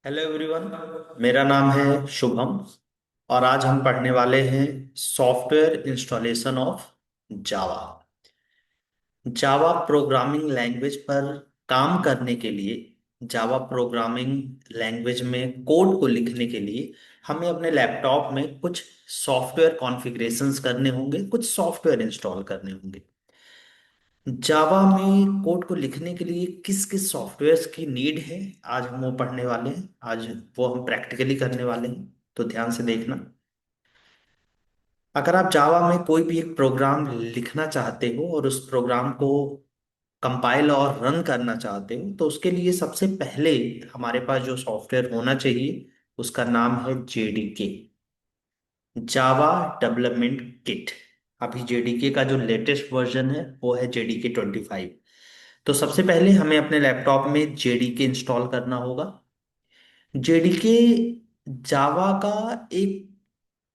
Hello everyone. मेरा नाम है शुभम और आज हम पढ़ने वाले हैं software installation of Java. Java programming language पर काम करने के लिए, जावा प्रोग्रामिंग लैंग्वेज में कोड को लिखने के लिए हमें अपने लैपटॉप में कुछ सॉफ्टवेयर कॉन्फ़िगरेशंस करने होंगे, कुछ सॉफ्टवेयर इंस्टॉल करने होंगे। जावा में कोड को लिखने के लिए किस किस सॉफ्टवेयर्स की नीड है, आज हम वो पढ़ने वाले हैं। आज वो हम प्रैक्टिकली करने वाले हैं, तो ध्यान से देखना। अगर आप जावा में कोई भी एक प्रोग्राम लिखना चाहते हो और उस प्रोग्राम को कंपाइल और रन करना चाहते हो, तो उसके लिए सबसे पहले हमारे पास जो सॉफ्टवेयर होना चाहिए उसका नाम है जेडीके, जावा डेवलपमेंट किट। अभी जेडीके का जो लेटेस्ट वर्जन है वो है जेडीके 25। तो सबसे पहले हमें अपने लैपटॉप में जेडीके इंस्टॉल करना होगा। जेडीके जावा का एक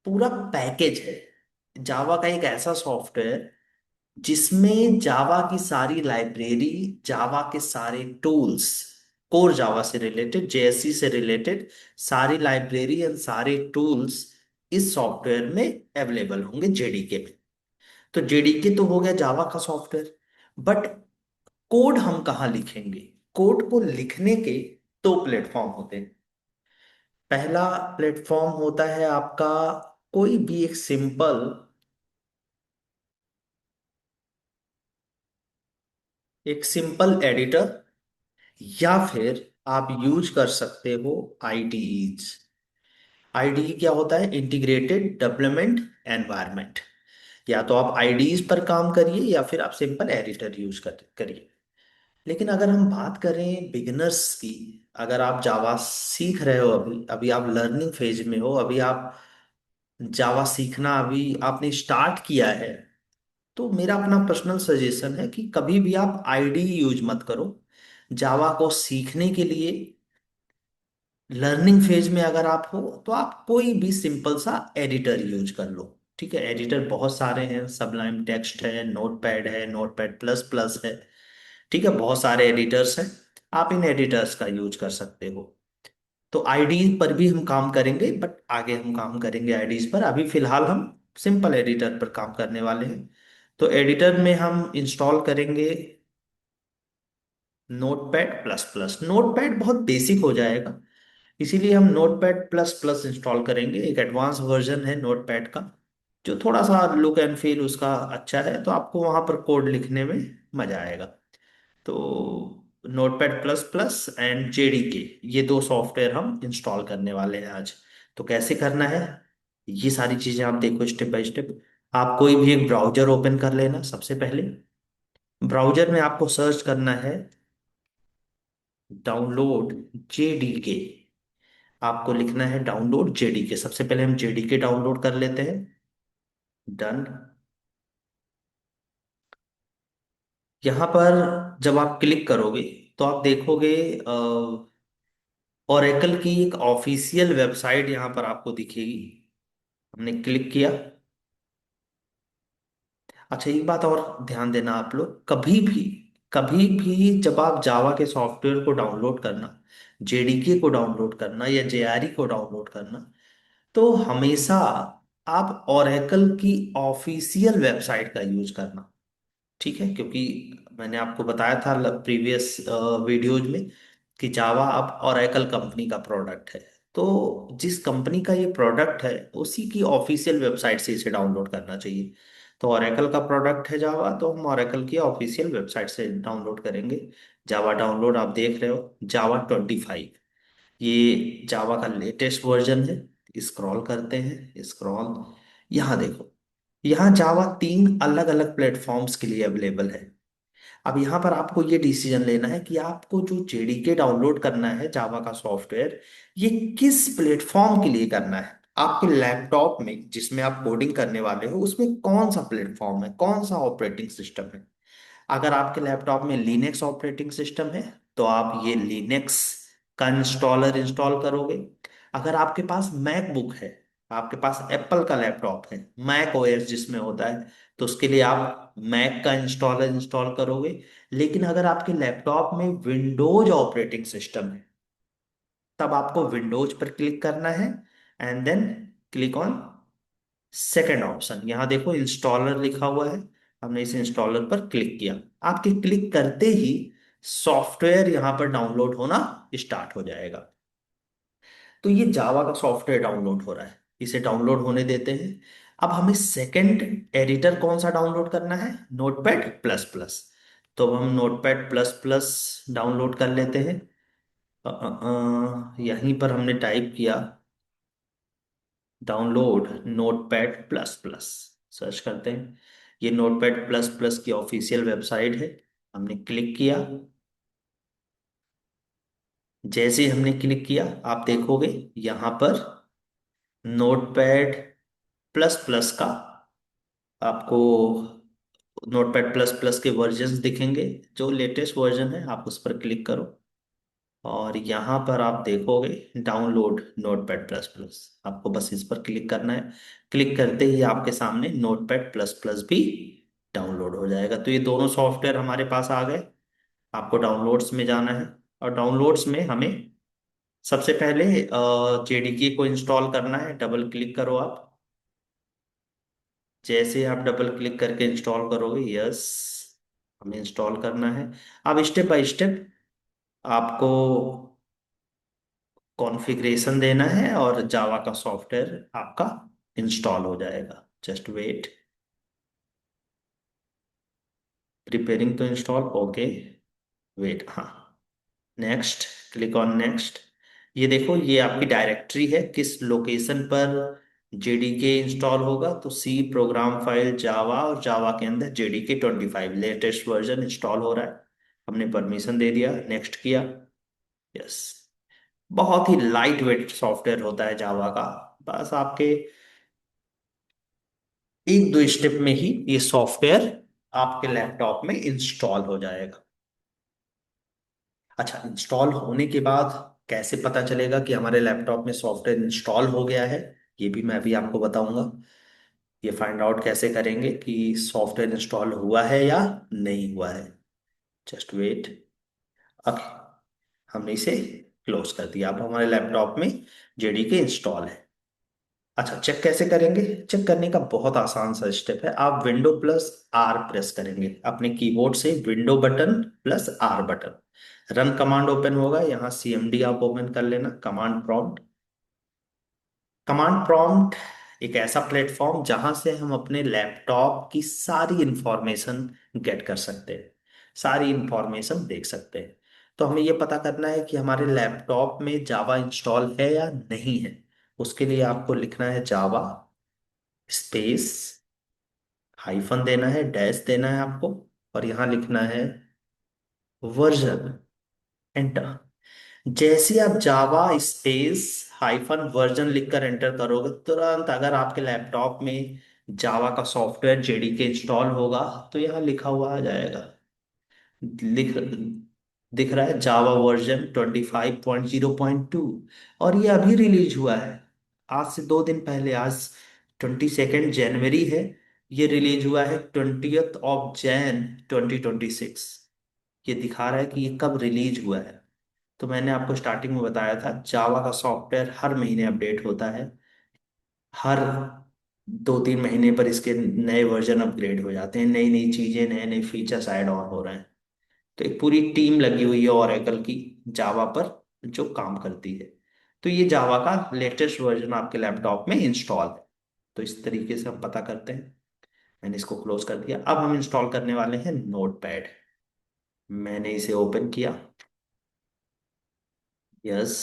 पूरा पैकेज है। जावा का एक ऐसा सॉफ्टवेयर जिसमें जावा की सारी लाइब्रेरी, जावा के सारे टूल्स, कोर जावा से रिलेटेड, जेएसई से रिलेटेड सारी लाइब्रेरी एंड सारे टूल्स इस सॉफ्टवेयर में अवेलेबल होंगे जेडीके में। तो जेडीके तो हो गया जावा का सॉफ्टवेयर, बट कोड हम कहाँ लिखेंगे? कोड को लिखने के दो प्लेटफॉर्म होते हैं। पहला प्लेटफॉर्म होता है आपका कोई भी एक सिंपल एडिटर, या फिर आप यूज कर सकते हो आईडीईज। आईडीई क्या होता है? Integrated development environment. या तो आप आईडीईज पर काम करिए या फिर आप सिंपल एडिटर यूज करिए। लेकिन अगर हम बात करें बिगिनर्स की, अगर आप जावा सीख रहे हो, अभी अभी आप लर्निंग फेज में हो, अभी आप जावा सीखना अभी आपने स्टार्ट किया है, तो मेरा अपना पर्सनल सजेशन है कि कभी भी आप आईडी यूज मत करो। जावा को सीखने के लिए लर्निंग फेज में अगर आप हो तो आप कोई भी सिंपल सा एडिटर यूज कर लो। ठीक है, एडिटर बहुत सारे हैं, सबलाइम टेक्स्ट है, नोटपैड है, नोटपैड प्लस प्लस है। ठीक है, बहुत सारे एडिटर्स हैं, आप इन एडिटर्स का यूज कर सकते हो। तो आईडीज पर भी हम काम करेंगे, बट आगे हम काम करेंगे आईडीज पर। अभी फिलहाल हम सिंपल एडिटर पर काम करने वाले हैं। तो एडिटर में हम इंस्टॉल करेंगे नोटपैड प्लस प्लस। नोटपैड बहुत बेसिक हो जाएगा, इसीलिए हम नोटपैड प्लस प्लस इंस्टॉल करेंगे। एक एडवांस वर्जन है नोटपैड का, जो थोड़ा सा लुक एंड फील उसका अच्छा है, तो आपको वहां पर कोड लिखने में मजा आएगा। तो notepad plus plus and JDK, ये दो सॉफ्टवेयर हम इंस्टॉल करने वाले हैं आज। तो कैसे करना है ये सारी चीजें आप देखो स्टेप बाय स्टेप। आप कोई भी एक ब्राउजर ओपन कर लेना। सबसे पहले ब्राउजर में आपको सर्च करना है डाउनलोड जेडीके। आपको लिखना है डाउनलोड जेडीके। सबसे पहले हम जेडीके डाउनलोड कर लेते हैं। डन। यहाँ पर जब आप क्लिक करोगे तो आप देखोगे ओरेकल की एक ऑफिशियल वेबसाइट यहाँ पर आपको दिखेगी। हमने क्लिक किया। अच्छा, एक बात और ध्यान देना, आप लोग कभी भी जब आप जावा के सॉफ्टवेयर को डाउनलोड करना, जेडीके को डाउनलोड करना या जेआरई को डाउनलोड करना, तो हमेशा आप ओरेकल की ऑफिशियल वेबसाइट का यूज करना। ठीक है, क्योंकि मैंने आपको बताया था प्रीवियस वीडियोज में कि जावा अब ओरेकल कंपनी का प्रोडक्ट है। तो जिस कंपनी का ये प्रोडक्ट है उसी की ऑफिशियल वेबसाइट से इसे डाउनलोड करना चाहिए। तो ओरेकल का प्रोडक्ट है जावा, तो हम ओरेकल की ऑफिशियल वेबसाइट से डाउनलोड करेंगे। जावा डाउनलोड आप देख रहे हो, जावा 25, ये जावा का लेटेस्ट वर्जन है। स्क्रॉल करते हैं, स्क्रॉल, यहाँ देखो, यहाँ जावा 3 अलग अलग प्लेटफॉर्म्स के लिए अवेलेबल है। अब यहाँ पर आपको ये डिसीजन लेना है कि आपको जो जेडीके डाउनलोड करना है जावा का सॉफ्टवेयर, ये किस प्लेटफॉर्म के लिए करना है। आपके लैपटॉप में जिसमें आप कोडिंग करने वाले हो उसमें कौन सा प्लेटफॉर्म है, कौन सा ऑपरेटिंग सिस्टम है। अगर आपके लैपटॉप में लिनक्स ऑपरेटिंग सिस्टम है तो आप ये लिनक्स का इंस्टॉलर इंस्टॉल करोगे। अगर आपके पास मैकबुक है, आपके पास एप्पल का लैपटॉप है, मैक ओएस जिसमें होता है, तो उसके लिए आप मैक का इंस्टॉलर इंस्टॉल करोगे। लेकिन अगर आपके लैपटॉप में विंडोज ऑपरेटिंग सिस्टम है तब आपको विंडोज पर क्लिक करना है and then click on second option. यहां देखो इंस्टॉलर लिखा हुआ है, हमने इस इंस्टॉलर पर क्लिक किया। आपके क्लिक करते ही सॉफ्टवेयर यहां पर डाउनलोड होना स्टार्ट हो जाएगा। तो ये जावा का सॉफ्टवेयर डाउनलोड हो रहा है, इसे डाउनलोड होने देते हैं। अब हमें सेकंड एडिटर कौन सा डाउनलोड करना है? Notepad plus plus. तो अब हम नोटपैड प्लस प्लस डाउनलोड कर लेते हैं। यहीं पर हमने टाइप किया download notepad plus plus, search करते हैं। ये नोटपैड प्लस प्लस की ऑफिशियल वेबसाइट है। हमने क्लिक किया। जैसे ही हमने क्लिक किया आप देखोगे यहां पर नोटपैड प्लस प्लस का आपको नोटपैड प्लस प्लस के वर्जन्स दिखेंगे। जो लेटेस्ट वर्जन है आप उस पर क्लिक करो और यहाँ पर आप देखोगे डाउनलोड नोटपैड प्लस प्लस। आपको बस इस पर क्लिक करना है। क्लिक करते ही आपके सामने नोटपैड प्लस प्लस भी डाउनलोड हो जाएगा। तो ये दोनों सॉफ्टवेयर हमारे पास आ गए। आपको डाउनलोड्स में जाना है और डाउनलोड्स में हमें सबसे पहले जेडीके को इंस्टॉल करना है। डबल क्लिक करो आप। जैसे ही आप डबल क्लिक करके इंस्टॉल करोगे, यस, हमें इंस्टॉल करना है। अब स्टेप बाय स्टेप आपको कॉन्फ़िगरेशन देना है और जावा का सॉफ्टवेयर आपका इंस्टॉल हो जाएगा। Just wait, preparing to install, okay, wait, हाँ, नेक्स्ट, क्लिक ऑन नेक्स्ट। ये देखो ये आपकी डायरेक्टरी है, किस लोकेशन पर जेडीके इंस्टॉल होगा। तो सी प्रोग्राम फाइल जावा और जावा के अंदर JDK 25 लेटेस्ट वर्जन इंस्टॉल हो रहा है। हमने परमिशन दे दिया, नेक्स्ट किया, यस। बहुत ही लाइट वेट सॉफ्टवेयर होता है जावा का। बस आपके एक दो स्टेप में ही ये सॉफ्टवेयर आपके लैपटॉप में इंस्टॉल हो जाएगा। अच्छा, इंस्टॉल होने के बाद कैसे पता चलेगा कि हमारे लैपटॉप में सॉफ्टवेयर इंस्टॉल हो गया है, ये भी मैं अभी आपको बताऊंगा। ये फाइंड आउट कैसे करेंगे कि सॉफ्टवेयर इंस्टॉल हुआ है या नहीं हुआ है। Just wait. अब हमने इसे क्लोज कर दिया। अब हमारे लैपटॉप में जेडीके इंस्टॉल है। अच्छा, चेक कैसे करेंगे? चेक करने का बहुत आसान सा स्टेप है। आप विंडो प्लस आर प्रेस करेंगे अपने कीबोर्ड से, window button plus are button. Run command open होगा, यहाँ CMD आप ओपन कर लेना, कमांड प्रॉम्प्ट। कमांड प्रॉम्प्ट एक ऐसा प्लेटफॉर्म जहां से हम अपने लैपटॉप की सारी इंफॉर्मेशन गेट कर सकते हैं, सारी इंफॉर्मेशन देख सकते हैं। तो हमें ये पता करना है कि हमारे लैपटॉप में जावा इंस्टॉल है या नहीं है। उसके लिए आपको लिखना है जावा स्पेस, हाइफन देना है, डैश देना है आपको, और यहाँ लिखना है वर्जन, एंटर। जैसे आप जावा स्पेस हाइफन वर्जन लिखकर एंटर करोगे, तुरंत अगर आपके लैपटॉप में जावा का सॉफ्टवेयर जेडीके इंस्टॉल होगा तो यहाँ लिखा हुआ आ जाएगा, लिख दिख रहा है जावा वर्जन 25.0.2। और ये अभी रिलीज हुआ है, आज से 2 दिन पहले, आज 22 जनवरी है। ये रिलीज हुआ है 20th of Jan 2026। ये दिखा रहा है कि ये कब रिलीज हुआ है। तो मैंने आपको स्टार्टिंग में बताया था जावा का सॉफ्टवेयर हर महीने अपडेट होता है। हर 2-3 महीने पर इसके नए वर्जन अपग्रेड हो जाते हैं, नई नई चीजें, नए नए फीचर्स ऐड ऑन हो रहे हैं। तो एक पूरी टीम लगी हुई है ओरेकल की जावा पर, जो काम करती है। तो ये जावा का लेटेस्ट वर्जन आपके लैपटॉप में इंस्टॉल है। तो इस तरीके से हम पता करते हैं। मैंने इसको क्लोज कर दिया। अब हम इंस्टॉल करने वाले हैं नोटपैड। मैंने इसे ओपन किया, yes,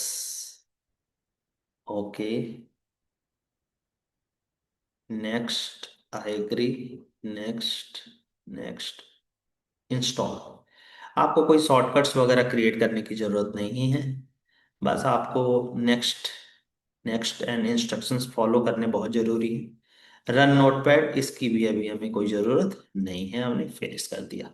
okay, next, I agree, next, next, install. आपको कोई शॉर्टकट्स वगैरह क्रिएट करने की जरूरत नहीं है। बस आपको next, next and instructions follow करने बहुत जरूरी है। रन नोटपैड, इसकी भी अभी हमें कोई जरूरत नहीं है, हमने फिनिश कर दिया।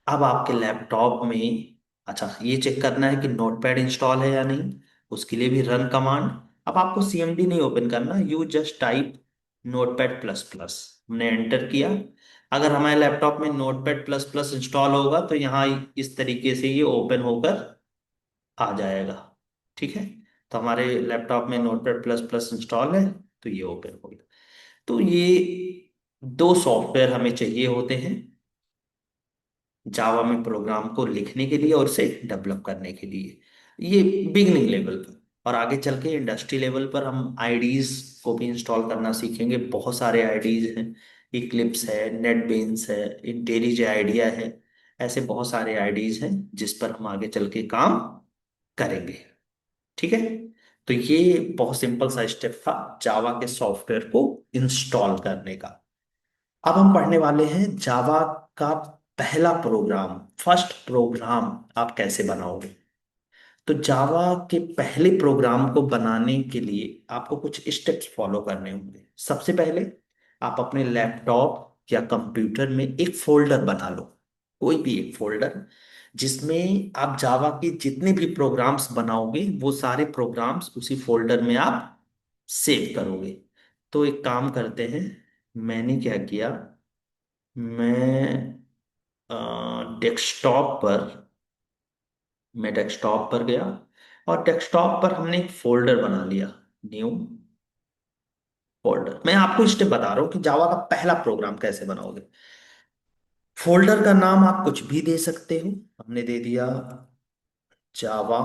अब आपके लैपटॉप में, अच्छा, ये चेक करना है कि नोटपैड इंस्टॉल है या नहीं। उसके लिए भी रन कमांड। अब आपको CMD नहीं ओपन करना, you just type notepad plus plus. हमने एंटर किया। अगर हमारे लैपटॉप में नोटपैड प्लस प्लस इंस्टॉल होगा तो यहाँ इस तरीके से ये ओपन होकर आ जाएगा। ठीक है। तो हमारे लैपटॉप में नोटपैड प्लस प्लस इंस्टॉल है, तो ये ओपन हो गया। तो ये दो सॉफ्टवेयर हमें चाहिए होते हैं जावा में प्रोग्राम को लिखने के लिए और उसे डेवलप करने के लिए, ये बिगनिंग लेवल पर। और आगे चल के इंडस्ट्री लेवल पर हम आईडीज को भी इंस्टॉल करना सीखेंगे। बहुत सारे आईडीज हैं, इक्लिप्स है, नेटबीन्स है, इंटेलिज आइडिया है, ऐसे बहुत सारे आईडीज हैं जिस पर हम आगे चल के काम करेंगे। ठीक है। तो ये बहुत सिंपल सा स्टेप था जावा के सॉफ्टवेयर को इंस्टॉल करने का। अब हम पढ़ने वाले हैं जावा का पहला प्रोग्राम, फर्स्ट प्रोग्राम आप कैसे बनाओगे। तो जावा के पहले प्रोग्राम को बनाने के लिए आपको कुछ स्टेप्स फॉलो करने होंगे। सबसे पहले आप अपने लैपटॉप या कंप्यूटर में एक फोल्डर बना लो, कोई भी एक फोल्डर जिसमें आप जावा के जितने भी प्रोग्राम्स बनाओगे वो सारे प्रोग्राम्स उसी फोल्डर में आप सेव करोगे। तो एक काम करते हैं, मैंने क्या किया, मैं डेस्कटॉप पर मैं डेस्कटॉप पर गया और डेस्कटॉप पर हमने एक फोल्डर बना लिया, न्यू फोल्डर। मैं आपको स्टेप बता रहा हूँ कि जावा का पहला प्रोग्राम कैसे बनाओगे। फोल्डर का नाम आप कुछ भी दे सकते हो, हमने दे दिया जावा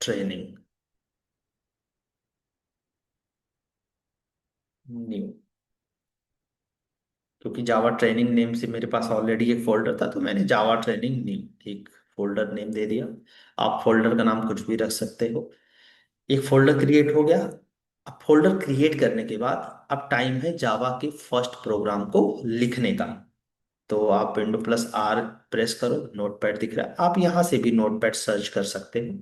ट्रेनिंग न्यू। क्योंकि जावा ट्रेनिंग नेम से मेरे पास ऑलरेडी एक फोल्डर था, तो मैंने जावा ट्रेनिंग न्यू एक फोल्डर नेम दे दिया। आप फोल्डर का नाम कुछ भी रख सकते हो। एक फोल्डर क्रिएट हो गया। अब फोल्डर क्रिएट करने के बाद अब टाइम है जावा के फर्स्ट प्रोग्राम को लिखने का। तो आप विंडो प्लस आर प्रेस करो, नोटपैड दिख रहा है, आप यहां से भी नोटपैड सर्च कर सकते हो।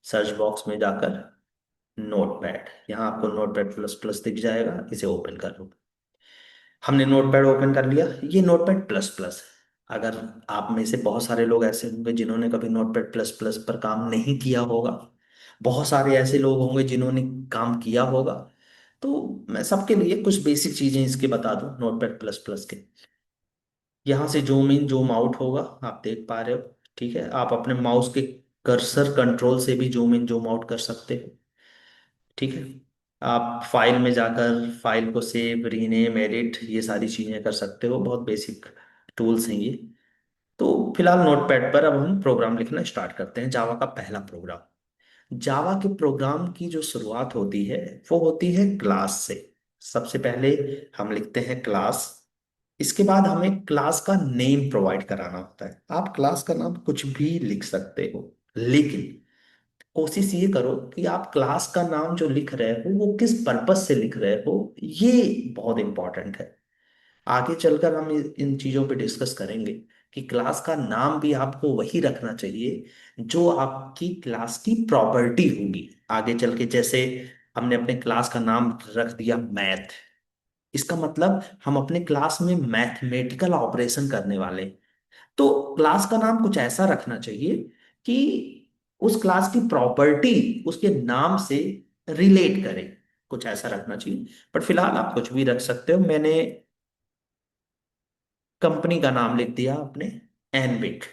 सर्च बॉक्स में जाकर नोटपैड, यहाँ आपको नोटपैड प्लस प्लस दिख जाएगा, इसे ओपन कर लो। हमने नोटपैड ओपन कर लिया, ये नोटपैड प्लस प्लस है। अगर आप में से बहुत सारे लोग ऐसे होंगे जिन्होंने कभी नोटपैड प्लस प्लस पर काम नहीं किया होगा, बहुत सारे ऐसे लोग होंगे जिन्होंने काम किया होगा। तो मैं सबके लिए कुछ बेसिक चीजें इसके बता दूं नोटपैड प्लस प्लस के। यहाँ से जूम इन जूम आउट होगा, आप देख पा रहे हो। ठीक है, आप अपने माउस के कर्सर कंट्रोल से भी जूम इन जूम आउट कर सकते हो। ठीक है। आप फाइल में जाकर फाइल को सेव, रीनेम, एडिट, ये सारी चीजें कर सकते हो। बहुत बेसिक टूल्स हैं ये। तो फिलहाल नोटपैड पर अब हम प्रोग्राम लिखना स्टार्ट करते हैं, जावा का पहला प्रोग्राम। जावा के प्रोग्राम की जो शुरुआत होती है वो होती है क्लास से। सबसे पहले हम लिखते हैं क्लास। इसके बाद हमें क्लास का नेम प्रोवाइड कराना होता है। आप क्लास का नाम कुछ भी लिख सकते हो, लेकिन कोशिश ये करो कि आप क्लास का नाम जो लिख रहे हो वो किस पर्पस से लिख रहे हो, ये बहुत इंपॉर्टेंट है। आगे चलकर हम इन चीजों पे डिस्कस करेंगे कि क्लास का नाम भी आपको वही रखना चाहिए जो आपकी क्लास की प्रॉपर्टी होगी आगे चल के। जैसे हमने अपने क्लास का नाम रख दिया मैथ, इसका मतलब हम अपने क्लास में मैथमेटिकल ऑपरेशन करने वाले हैं। तो क्लास का नाम कुछ ऐसा रखना चाहिए कि उस क्लास की प्रॉपर्टी उसके नाम से रिलेट करे, कुछ ऐसा रखना चाहिए। बट फिलहाल आप कुछ भी रख सकते हो। मैंने कंपनी का नाम लिख दिया अपने, एनबिट,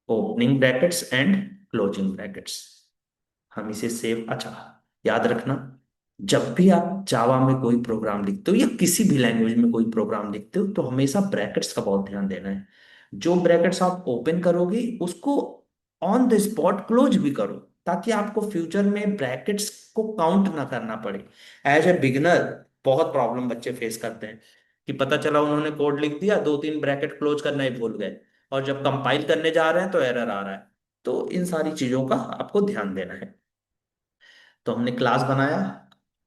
opening brackets and closing brackets. हम इसे सेव, अच्छा याद रखना, जब भी आप जावा में कोई प्रोग्राम लिखते हो या किसी भी लैंग्वेज में कोई प्रोग्राम लिखते हो तो हमेशा ब्रैकेट्स का बहुत ध्यान देना है। जो ब्रैकेट्स आप ओपन करोगे उसको ऑन द स्पॉट क्लोज भी करो, ताकि आपको फ्यूचर में ब्रैकेट्स को काउंट ना करना पड़े। एज ए बिगनर बहुत प्रॉब्लम बच्चे फेस करते हैं कि पता चला उन्होंने कोड लिख दिया, दो तीन ब्रैकेट क्लोज करना ही भूल गए, और जब कंपाइल करने जा रहे हैं तो एरर आ रहा है। तो इन सारी चीजों का आपको ध्यान देना है। तो हमने क्लास बनाया,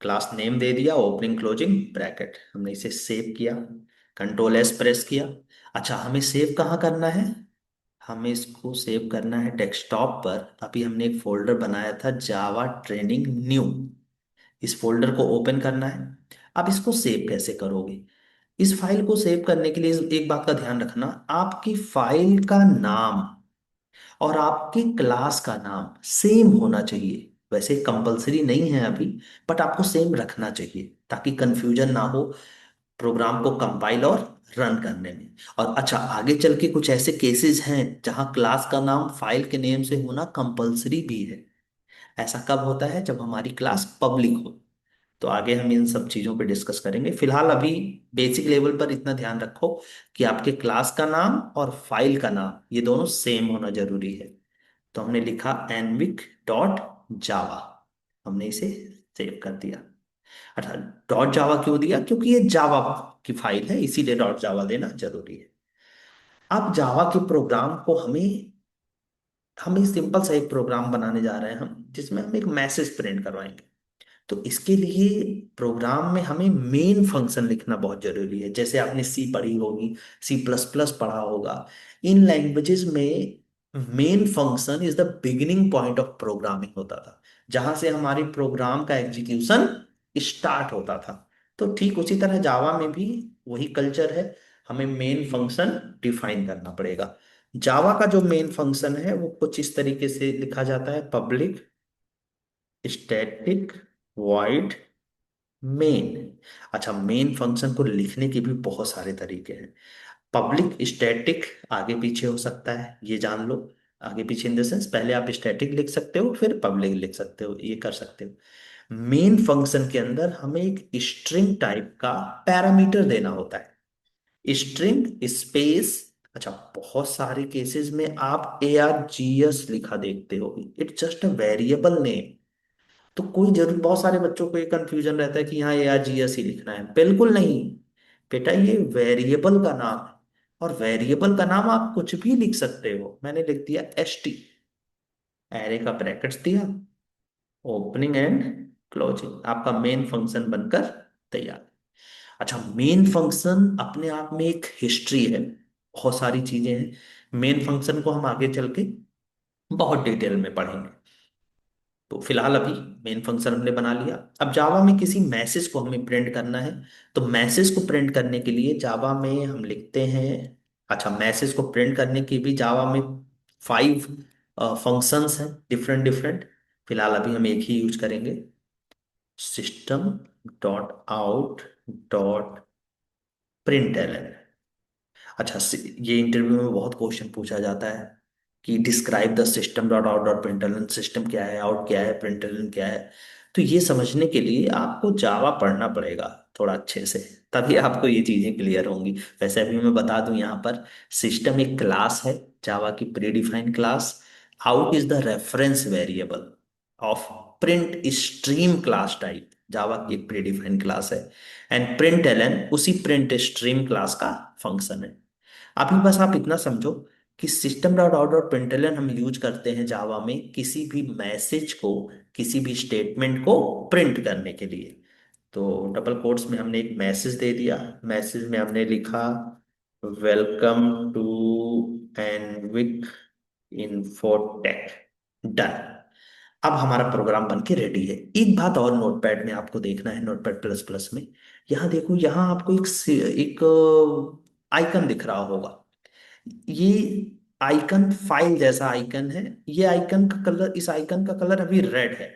क्लास नेम दे दिया, ओपनिंग क्लोजिंग ब्रैकेट, हमने इसे सेव किया, कंट्रोल एस प्रेस किया। अच्छा, हमें सेव कहाँ करना है, हमें इसको सेव करना है डेस्कटॉप पर। अभी हमने एक फोल्डर बनाया था जावा ट्रेनिंग न्यू, इस फोल्डर को ओपन करना है। अब इसको सेव कैसे करोगे, इस फाइल को सेव करने के लिए एक बात का ध्यान रखना, आपकी फाइल का नाम और आपके क्लास का नाम सेम होना चाहिए। वैसे कंपलसरी नहीं है अभी, बट आपको सेम रखना चाहिए ताकि कंफ्यूजन ना हो प्रोग्राम को कंपाइल और रन करने में। और अच्छा, आगे चल के कुछ ऐसे केसेस हैं जहां क्लास का नाम फाइल के नेम से होना कंपलसरी भी है। ऐसा कब होता है? जब हमारी क्लास पब्लिक हो। तो आगे हम इन सब चीजों पे डिस्कस करेंगे। फिलहाल अभी बेसिक लेवल पर इतना ध्यान रखो कि आपके क्लास का नाम और फाइल का नाम ये दोनों सेम होना जरूरी है। तो हमने लिखा envic.java, हमने इसे सेव कर दिया। अच्छा, डॉट जावा क्यों दिया? क्योंकि ये जावा की फाइल है, इसीलिए डॉट जावा देना जरूरी है। अब जावा के प्रोग्राम को हम एक सिंपल सा एक प्रोग्राम बनाने जा रहे हैं हम, जिसमें हम एक मैसेज प्रिंट करवाएंगे। तो इसके लिए प्रोग्राम में हमें मेन फंक्शन लिखना बहुत जरूरी है। जैसे आपने सी पढ़ी होगी, सी प्लस प्लस पढ़ा होगा, इन लैंग्वेजेस में main function is the beginning point of programming होता था, जहां से हमारे प्रोग्राम का एग्जीक्यूशन स्टार्ट होता था। तो ठीक उसी तरह जावा में भी वही कल्चर है, हमें मेन फंक्शन डिफाइन करना पड़ेगा। जावा का जो मेन फंक्शन है वो कुछ इस तरीके से लिखा जाता है: पब्लिक स्टैटिक वॉइड मेन। अच्छा, मेन फंक्शन को लिखने के भी बहुत सारे तरीके हैं। पब्लिक स्टैटिक आगे पीछे हो सकता है, ये जान लो। आगे पीछे इन द सेंस, पहले आप स्टैटिक लिख सकते हो फिर पब्लिक लिख सकते हो, ये कर सकते हो। मेन फंक्शन के अंदर हमें एक स्ट्रिंग टाइप का पैरामीटर देना होता है, स्ट्रिंग स्पेस। अच्छा, बहुत सारे केसेस में आप ARGS लिखा देखते हो, it's just a variable name. तो कोई जरूर, बहुत सारे बच्चों को ये कंफ्यूजन रहता है कि यहाँ ARGS ही लिखना है। बिल्कुल नहीं बेटा, ये वेरिएबल का नाम है, और वेरिएबल का नाम आप कुछ भी लिख सकते हो। मैंने लिख दिया ST, एरे का ब्रैकेट्स दिया, ओपनिंग एंड क्लोजिंग, आपका मेन फंक्शन बनकर तैयार। अच्छा, मेन फंक्शन अपने आप में एक हिस्ट्री है, बहुत सारी चीजें हैं। मेन फंक्शन को हम आगे चल के बहुत डिटेल में पढ़ेंगे। तो फिलहाल अभी मेन फंक्शन हमने बना लिया। अब जावा में किसी मैसेज को हमें प्रिंट करना है। तो मैसेज को प्रिंट करने के लिए जावा में हम लिखते हैं, अच्छा, मैसेज को प्रिंट करने की भी जावा में 5 फंक्शंस हैं, डिफरेंट डिफरेंट। फिलहाल अभी हम एक ही यूज करेंगे, system.out.println। अच्छा, ये इंटरव्यू में बहुत क्वेश्चन पूछा जाता है कि describe the system dot out dot println. System क्या है, आउट क्या है, प्रिंटलन क्या है? तो ये समझने के लिए आपको जावा पढ़ना पड़ेगा थोड़ा अच्छे से, तभी आपको ये चीजें क्लियर होंगी। वैसे अभी मैं बता दूं, यहाँ पर सिस्टम एक क्लास है, जावा की predefined class. Out is the reference variable of print stream class type, Java की एक प्री डिफाइंड क्लास है। एंड प्रिंट एलन उसी प्रिंट स्ट्रीम क्लास का फंक्शन है। अभी बस आप इतना समझो कि system dot out dot println हम यूज करते हैं जावा में किसी भी मैसेज को, किसी भी स्टेटमेंट को प्रिंट करने के लिए। तो डबल कोट्स में हमने एक मैसेज दे दिया, मैसेज में हमने लिखा वेलकम टू एनविक इन्फोटेक, डन। अब हमारा प्रोग्राम बन के रेडी है। एक बात और नोटपैड में आपको देखना है, नोटपैड प्लस प्लस में, यहाँ देखो, यहाँ आपको एक आइकन दिख रहा होगा। ये आइकन फाइल जैसा आइकन है। ये आइकन का कलर, इस आइकन का कलर अभी रेड है।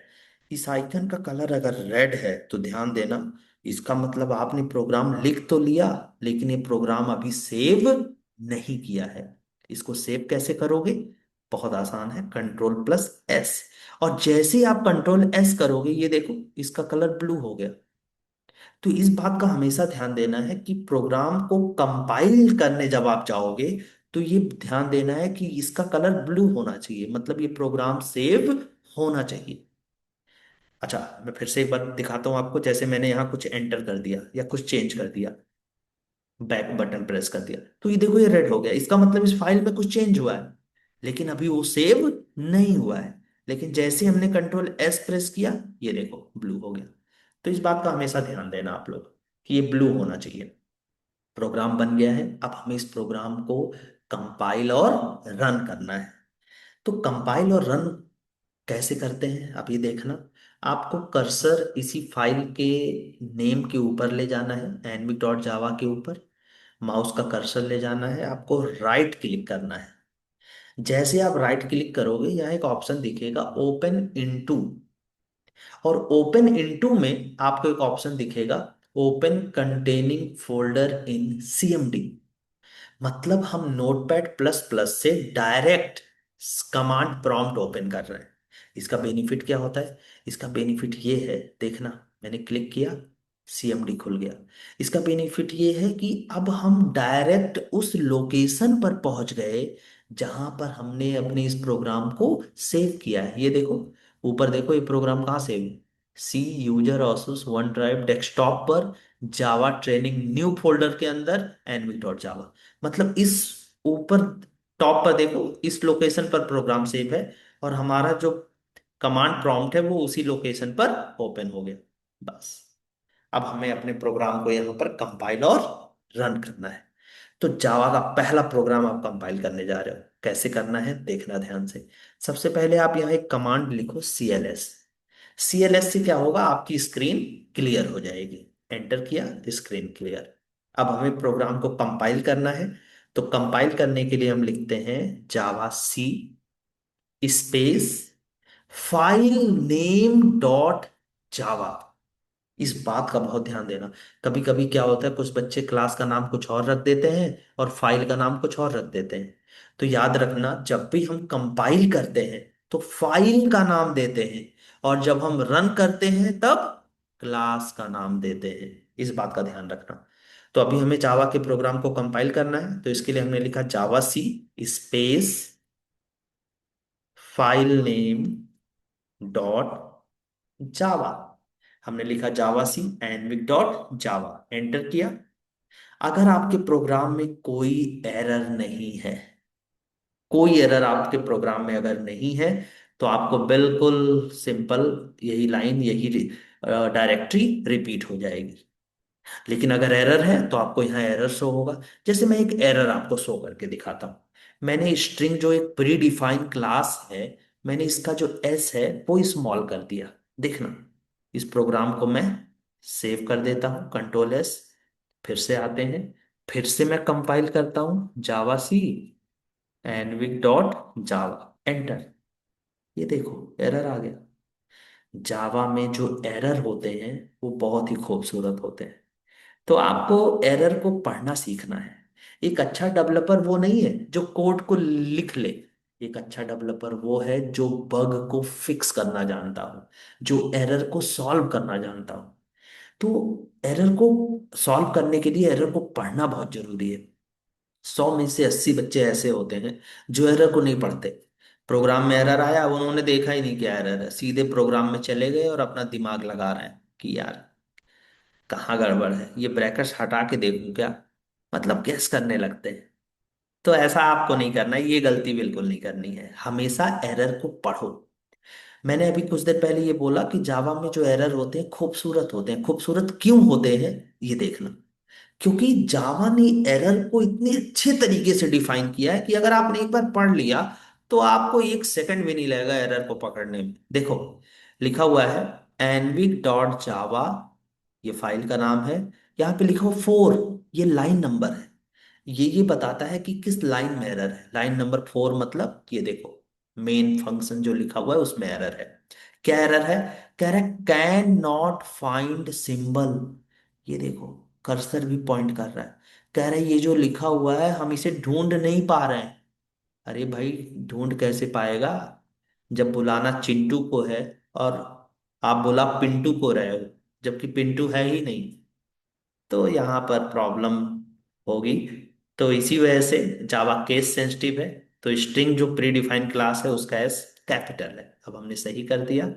इस आइकन का कलर अगर रेड है तो ध्यान देना, इसका मतलब आपने प्रोग्राम लिख तो लिया, लेकिन ये प्रोग्राम अभी सेव नहीं किया है। इसको सेव कैसे करोगे? बहुत आसान है, Ctrl+S। और जैसे ही आप Ctrl+S करोगे, ये देखो इसका कलर ब्लू हो गया। तो इस बात का हमेशा ध्यान देना है कि प्रोग्राम को कंपाइल करने जब आप जाओगे, तो ये ध्यान देना है कि इसका कलर ब्लू होना चाहिए, मतलब ये प्रोग्राम सेव होना चाहिए। अच्छा, मैं फिर से एक बार दिखाता हूं आपको। जैसे मैंने यहाँ कुछ एंटर कर दिया या कुछ चेंज कर दिया, बैक बटन प्रेस कर दिया, तो ये देखो ये रेड हो गया। इसका मतलब इस फाइल में कुछ चेंज हुआ है, लेकिन अभी वो सेव नहीं हुआ है। लेकिन जैसे हमने Ctrl+S प्रेस किया, ये देखो ब्लू हो गया। तो इस बात का हमेशा ध्यान देना आप लोग कि ये ब्लू होना चाहिए। प्रोग्राम बन गया है, अब हमें इस प्रोग्राम को कंपाइल और रन करना है। तो कंपाइल और रन कैसे करते हैं अभी देखना। आपको कर्सर इसी फाइल के नेम के ऊपर ले जाना है, envic.java के ऊपर माउस का कर्सर ले जाना है, आपको राइट क्लिक करना है। जैसे आप राइट क्लिक करोगे, यहाँ एक ऑप्शन दिखेगा ओपन इनटू, और ओपन इनटू में आपको एक ऑप्शन दिखेगा ओपन कंटेनिंग फोल्डर इन सीएमडी। मतलब हम नोटपैड प्लस प्लस से डायरेक्ट कमांड प्रॉम्प्ट ओपन कर रहे हैं। इसका बेनिफिट क्या होता है? इसका बेनिफिट ये है, देखना, मैंने क्लिक किया, सीएमडी खुल गया। इसका बेनिफिट ये है कि अब हम डायरेक्ट उस लोकेशन पर पहुंच गए जहां पर हमने अपने इस प्रोग्राम को सेव किया है। ये देखो, ऊपर देखो, ये प्रोग्राम कहाँ सेव है? सी यूजर ओसुस वन ड्राइव डेस्कटॉप पर, जावा ट्रेनिंग न्यू फोल्डर के अंदर, एनवी डॉट जावा। मतलब इस ऊपर टॉप पर देखो, इस लोकेशन पर प्रोग्राम सेव है, और हमारा जो कमांड प्रॉम्प्ट है वो उसी लोकेशन पर ओपन हो गया। बस, अब हमें अपने प्रोग्राम को यहाँ पर कंपाइल और रन करना है। तो जावा का पहला प्रोग्राम आप कंपाइल करने जा रहे हो, कैसे करना है देखना ध्यान से। सबसे पहले आप यहाँ एक कमांड लिखो, CLS। CLS से क्या होगा, आपकी स्क्रीन क्लियर हो जाएगी। एंटर किया, स्क्रीन क्लियर। अब हमें प्रोग्राम को कंपाइल करना है। तो कंपाइल करने के लिए हम लिखते हैं javac space file name dot Java. इस बात का बहुत ध्यान देना। कभी कभी क्या होता है, कुछ बच्चे क्लास का नाम कुछ और रख देते हैं और फाइल का नाम कुछ और रख देते हैं। तो याद रखना, जब भी हम कंपाइल करते हैं तो फाइल का नाम देते हैं, और जब हम रन करते हैं तब क्लास का नाम देते हैं। इस बात का ध्यान रखना। तो अभी हमें जावा के प्रोग्राम को कंपाइल करना है, तो इसके लिए हमने लिखा javac space file name dot Java. हमने लिखा जावा सी एनविक डॉट जावा, एंटर किया। अगर आपके प्रोग्राम में कोई एरर नहीं है, कोई एरर आपके प्रोग्राम में अगर नहीं है, तो आपको बिल्कुल सिंपल यही लाइन, यही डायरेक्टरी रिपीट हो जाएगी। लेकिन अगर एरर है तो आपको यहाँ एरर शो होगा। जैसे मैं एक एरर आपको शो करके दिखाता हूँ। मैंने स्ट्रिंग जो एक प्री डिफाइंड क्लास है, मैंने इसका जो एस है वो स्मॉल कर दिया। देखना, इस प्रोग्राम को मैं सेव कर देता हूँ, कंट्रोल S। फिर से आते हैं, फिर से मैं कंपाइल करता हूँ जावा सी एनविक डॉट जावा, एंटर। ये देखो, एरर आ गया। जावा में जो एरर होते हैं वो बहुत ही खूबसूरत होते हैं। तो आपको एरर को पढ़ना सीखना है। एक अच्छा डेवलपर वो नहीं है जो कोड को लिख ले। एक अच्छा डेवलपर वो है जो बग को फिक्स करना जानता हो, जो एरर को सॉल्व करना जानता हो। तो एरर को सॉल्व करने के लिए एरर को पढ़ना बहुत जरूरी है। 100 में से 80 बच्चे ऐसे होते हैं जो एरर को नहीं पढ़ते। प्रोग्राम में एरर आया, उन्होंने देखा ही नहीं क्या एरर है, सीधे प्रोग्राम में चले गए और अपना दिमाग लगा रहे हैं कि यार कहाँ गड़बड़ है, ये ब्रैकेट्स हटा के देखूं क्या। मतलब गेस करने लगते हैं। तो ऐसा आपको नहीं करना है, ये गलती बिल्कुल नहीं करनी है। हमेशा एरर को पढ़ो। मैंने अभी कुछ देर पहले ये बोला कि जावा में जो एरर होते हैं खूबसूरत होते हैं। खूबसूरत क्यों होते हैं, ये देखना। क्योंकि जावा ने एरर को इतने अच्छे तरीके से डिफाइन किया है कि अगर आपने एक बार पढ़ लिया तो आपको 1 सेकंड भी नहीं लगेगा एरर को पकड़ने में। देखो, लिखा हुआ है एनविक डॉट जावा, ये फाइल का नाम है। यहाँ पे लिखा हुआ 4, ये लाइन नंबर है। ये बताता है कि किस लाइन में एरर है। लाइन नंबर 4 मतलब ये देखो, मेन फंक्शन जो लिखा हुआ है उसमें एरर है। क्या एरर है? कह रहा है कैन नॉट फाइंड सिंबल। ये देखो, कर्सर भी पॉइंट कर रहा है। कह रहा है ये जो लिखा हुआ है हम इसे ढूंढ नहीं पा रहे हैं। अरे भाई, ढूंढ कैसे पाएगा जब बुलाना चिंटू को है, और आप बुला पिंटू को रहे हो, जबकि पिंटू है ही नहीं। तो यहाँ पर प्रॉब्लम होगी। तो इसी वजह से जावा केस सेंसिटिव है। तो स्ट्रिंग जो प्री डिफाइंड क्लास है उसका एस कैपिटल है। अब हमने सही कर दिया।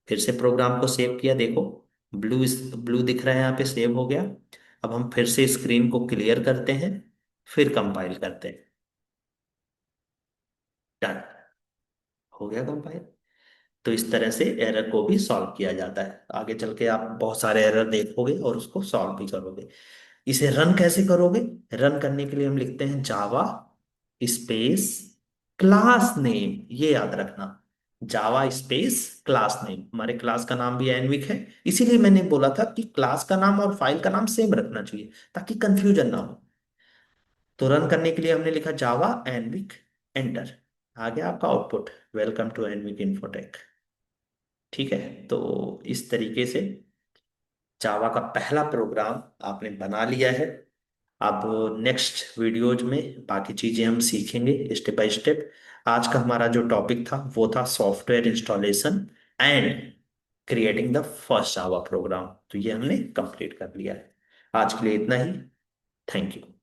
फिर से प्रोग्राम को सेव किया, देखो ब्लू ब्लू दिख रहा है यहाँ पे, सेव हो गया। अब हम फिर से स्क्रीन को क्लियर करते हैं, फिर कंपाइल करते हैं। डन, हो गया कंपाइल। तो इस तरह से एरर को भी सॉल्व किया जाता है। आगे चल के आप बहुत सारे एरर देखोगे और उसको सॉल्व भी करोगे। इसे रन कैसे करोगे? रन करने के लिए हम लिखते हैं जावा स्पेस क्लास नेम, ये याद रखना। जावा स्पेस क्लास नेम, हमारे क्लास का नाम भी एनविक है। इसीलिए मैंने बोला था कि क्लास का नाम और फाइल का नाम सेम रखना चाहिए ताकि कंफ्यूजन ना हो। तो रन करने के लिए हमने लिखा जावा एनविक, एंटर। आ गया आपका आउटपुट, वेलकम टू एनविक इन्फोटेक। ठीक है, तो इस तरीके से जावा का पहला प्रोग्राम आपने बना लिया है। अब नेक्स्ट वीडियोज में बाकी चीजें हम सीखेंगे स्टेप बाय स्टेप। आज का हमारा जो टॉपिक था वो था software installation and creating the first Java program. तो ये हमने कंप्लीट कर लिया है। आज के लिए इतना ही। Thank you.